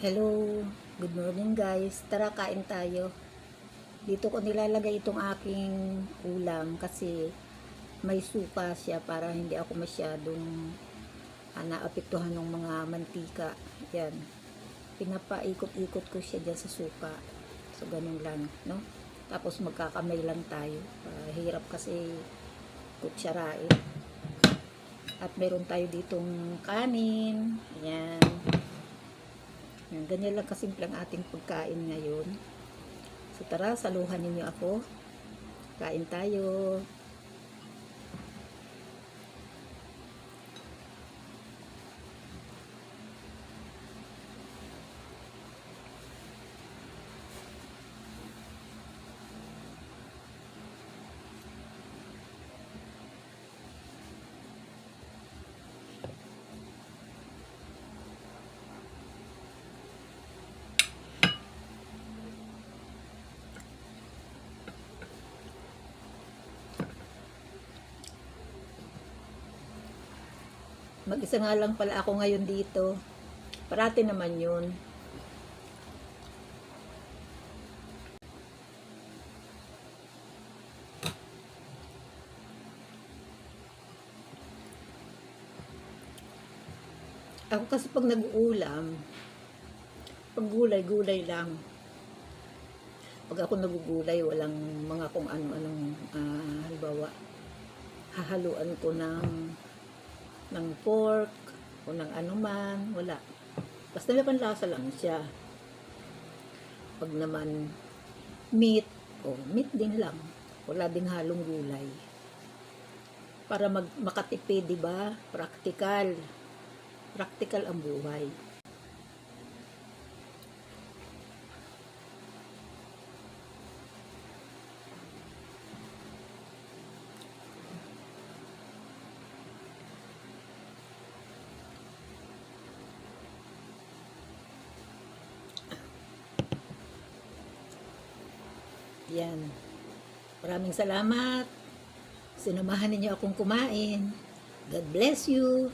Hello, good morning guys. Tara kain tayo. Dito ko nilalagay itong aking ulam kasi may suka siya para hindi ako masyadong naapektuhan ng mga mantika. Yan. Pinapaikot-ikot ko siya dyan sa suka. So ganun lang, no? Tapos magkakamay lang tayo. Hirap kasi kutsarain. At meron tayo ditong kanin. Yan. Ganyan lang kasimple ang ating pagkain ngayon. So tara, saluhan ninyo ako. Kain tayo. Mag-isa nga lang pala ako ngayon dito. Parati naman yun. Ako kasi pag nag-uulam, pag gulay-gulay lang. Pag ako nagugulay, walang mga kung ano-anong halimbawa, hahaluan ko ng pork o ng anuman, wala. Basta may panlasa lang siya. Pag naman meat, meat din lang. Wala ding halong gulay. Para makatipid, di ba? Practical. Practical ang buhay. Yan. Maraming salamat. Sinamahan ninyo akong kumain. God bless you.